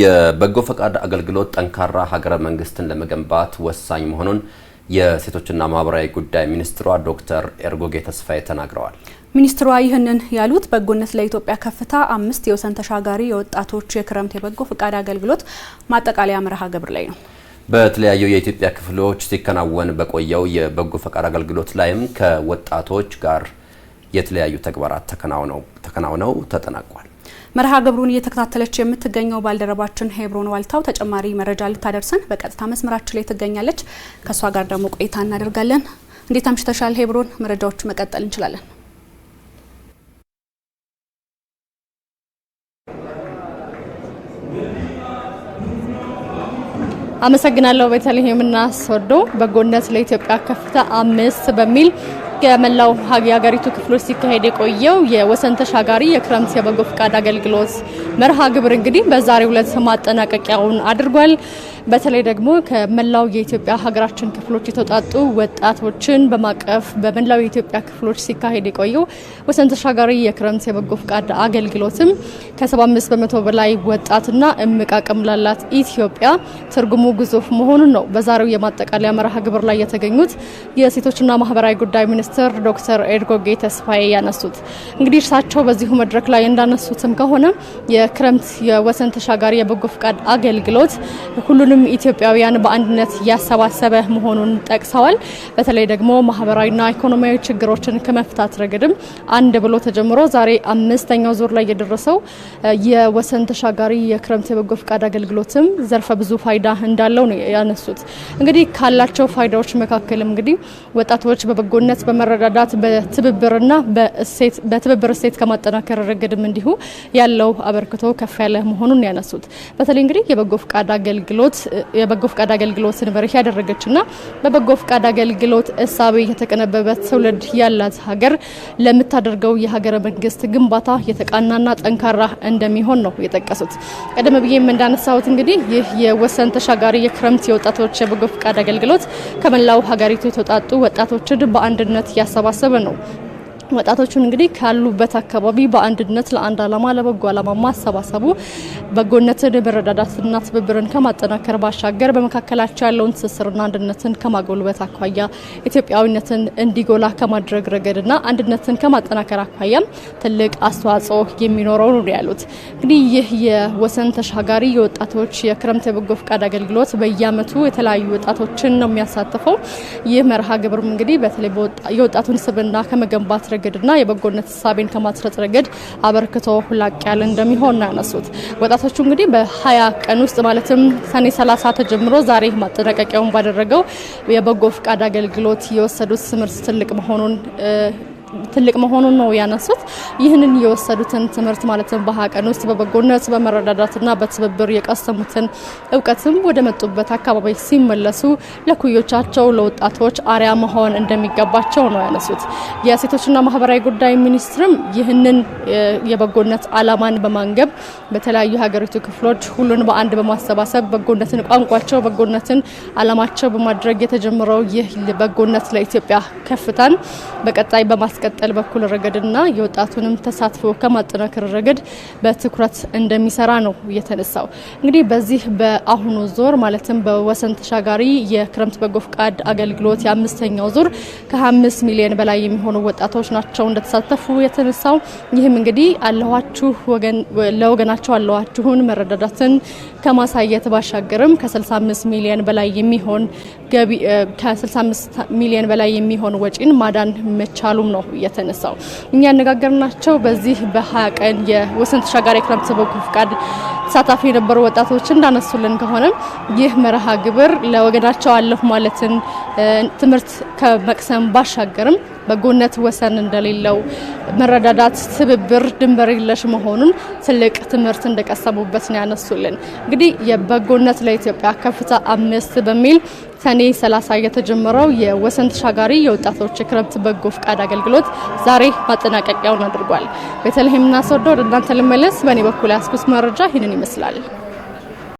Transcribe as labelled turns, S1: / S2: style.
S1: የበጎ ፈቃድ አገልግሎት ጠንካራ ሀገረ መንግስትን ለመገንባት ወሳኝ መሆኑን የሴቶችና ማህበራዊ ጉዳይ ሚኒስትሯ ዶክተር ኤርጎጌ ተስፋዬ ተናግረዋል።
S2: ሚኒስትሯ ይህንን ያሉት በጎነት ለኢትዮጵያ ከፍታ 5 የወሰን ተሻጋሪ የወጣቶች የክረምት የበጎ ፈቃድ አገልግሎት ማጠቃለያ መርሃ ግብር ላይ ነው። በተለያዩ የኢትዮጵያ ክፍሎች ሲከናወን በቆየው የበጎ ፈቃድ አገልግሎት ላይም ከወጣቶች ጋር የተለያዩ ተግባራት ተከናውነው ተጠናቋል። መርሃ ግብሩን እየተከታተለች የምትገኘው ባልደረባችን ሄብሮን ዋልታው ተጨማሪ መረጃ ልታደርሰን በቀጥታ መስመራችን ላይ ትገኛለች። ከሷ ጋር ደግሞ ቆይታ እናደርጋለን። እንዴት አምሽተሻል ሄብሮን? መረጃዎቹ መቀጠል እንችላለን።
S3: አመሰግናለሁ ቤተልሔምና ሶዶ። በጎነት ለኢትዮጵያ ከፍታ 5 በሚል ከመላው የሀገሪቱ ክፍሎች ሲካሄድ የቆየው የወሰን ተሻጋሪ የክረምት የበጎ ፈቃድ አገልግሎት መርሃ ግብር እንግዲህ በዛሬው ዕለት ማጠናቀቂያውን አድርጓል። በተለይ ደግሞ ከመላው የኢትዮጵያ ሀገራችን ክፍሎች የተውጣጡ ወጣቶችን በማቀፍ በመላው የኢትዮጵያ ክፍሎች ሲካሄድ የቆየው ወሰን ተሻጋሪ የክረምት የበጎ ፈቃድ አገልግሎትም ከ75 በመቶ በላይ ወጣትና እምቅ አቅም ላላት ኢትዮጵያ ትርጉሙ ግዙፍ መሆኑን ነው በዛሬው የማጠቃለያ መርሃ ግብር ላይ የተገኙት የሴቶችና ማህበራዊ ጉዳይ ሚኒስትር ዶክተር ኤርጎጌ ተስፋዬ ያነሱት። እንግዲህ እርሳቸው በዚሁ መድረክ ላይ እንዳነሱትም ከሆነ የክረምት የወሰን ተሻጋሪ የበጎ ፈቃድ አገልግሎት ሁሉንም ኢትዮጵያውያን በአንድነት ያሰባሰበ መሆኑን ጠቅሰዋል። በተለይ ደግሞ ማህበራዊና ኢኮኖሚያዊ ችግሮችን ከመፍታት ረገድም አንድ ብሎ ተጀምሮ ዛሬ 5ኛው ዙር ላይ የደረሰው የወሰን ተሻጋሪ የክረምት የበጎ ፈቃድ አገልግሎትም ዘርፈ ብዙ ፋይዳ እንዳለው ነው ያነሱት። እንግዲህ ካላቸው ፋይዳዎች መካከል እንግዲህ ወጣቶች በበጎነት በመረዳዳት በትብብርና በትብብር እሴት ከማጠናከር ረገድም እንዲሁ ያለው አበርክቶ ከፍ ያለ መሆኑን ያነሱት። በተለይ እንግዲህ የበጎ ፈቃድ አገልግሎትን መርህ ያደረገችና በበጎ ፈቃድ አገልግሎት እሳቤ የተቀነበበ ትውልድ ያላት ሀገር ለምታደርገው የሀገረ መንግስት ግንባታ የተቃናና ጠንካራ እንደሚሆን ነው የጠቀሱት። ቀደም ብዬም እንዳነሳሁት እንግዲህ ይህ የወሰን ተሻጋሪ የክረምት የወጣቶች የበጎ ፈቃድ አገልግሎት ከመላው ሀገሪቱ የተውጣጡ ወጣቶችን በአንድነት ያሰባሰበ ነው። ወጣቶቹን እንግዲህ ካሉበት አካባቢ በአንድነት ለአንድ ዓላማ ለበጎ ዓላማ ማሰባሰቡ በጎነትን መረዳዳትና ትብብርን ከማጠናከር ባሻገር በመካከላቸው ያለውን ትስስርና አንድነትን ከማጎልበት አኳያ ኢትዮጵያዊነትን እንዲጎላ ከማድረግ ረገድና አንድነትን ከማጠናከር አኳያ ትልቅ አስተዋጽኦ የሚኖረው ነው ያሉት። እንግዲህ ይህ የወሰን ተሻጋሪ የወጣቶች የክረምት የበጎ ፈቃድ አገልግሎት በየዓመቱ የተለያዩ ወጣቶችን ነው የሚያሳትፈው። ይህ መርሃ ግብርም እንግዲህ በተለይ የወጣቱን ስብዕና ከመገንባት ረገድና የበጎነት ሀሳብን ከማስረጽ ረገድ አበርክቶ ላቅ ያለ እንደሚሆን ያነሱት። ወጣቶቹ እንግዲህ በ20 ቀን ውስጥ ማለትም ሰኔ 30 ተጀምሮ ዛሬ ማጠናቀቂያውን ባደረገው የበጎ ፈቃድ አገልግሎት የወሰዱት ትምህርት ትልቅ መሆኑን ነው ያነሱት። ይህንን የወሰዱትን ትምህርት ማለትም በ20 ቀን ውስጥ በበጎነት በመረዳዳትና በትብብር የቀሰሙትን እውቀትም ወደ መጡበት አካባቢ ሲመለሱ ለኩዮቻቸው ለወጣቶች አርያ መሆን እንደሚገባቸው ነው ያነሱት። የሴቶችና ማህበራዊ ጉዳይ ሚኒስትርም ይህንን የበጎነት ዓላማን በማንገብ በተለያዩ ሀገሪቱ ክፍሎች ሁሉን በአንድ በማሰባሰብ በጎነትን ቋንቋቸው በጎነትን ዓላማቸው በማድረግ የተጀመረው ይህ በጎነት ለኢትዮጵያ ከፍታን በቀጣይ ቀጠል በኩል ረገድና የወጣቱንም ተሳትፎ ከማጠናከር ረገድ በትኩረት እንደሚሰራ ነው የተነሳው። እንግዲህ በዚህ በአሁኑ ዙር ማለትም በወሰን ተሻጋሪ የክረምት በጎ ፈቃድ አገልግሎት የ5ኛው ዙር ከ5 ሚሊዮን በላይ የሚሆኑ ወጣቶች ናቸው እንደተሳተፉ የተነሳው። ይህም እንግዲህ ለወገናቸው አለዋችሁን መረዳዳትን ከማሳየት ባሻገርም ከ65 ሚሊዮን በላይ የሚሆን ወጪን ማዳን መቻሉም ነው የተነሳው። እኛ ያነጋገርናቸው በዚህ በ20 ቀን የወሰን ተሻጋሪ ክረምት በጎ ፈቃድ ተሳታፊ የነበሩ ወጣቶች እንዳነሱልን ከሆነ ይህ መርሃ ግብር ለወገናቸው አለሁ ማለትን ትምህርት ከመቅሰም ባሻገርም በጎነት ወሰን እንደሌለው መረዳዳት፣ ትብብር ድንበር የለሽ መሆኑን ትልቅ ትምህርት እንደቀሰሙበት ነው ያነሱልን። እንግዲህ የበጎነት ለኢትዮጵያ ከፍታ 5 በሚል ሰኔ 30 የተጀመረው የወሰን ተሻጋሪ የወጣቶች የክረምት በጎ ፈቃድ አገልግሎት ዛሬ ማጠናቀቂያውን አድርጓል። ቤተልሔምና ሶዶ ወደ እናንተ ልመለስ። በእኔ በኩል ያስኩት መረጃ ይህንን ይመስላል።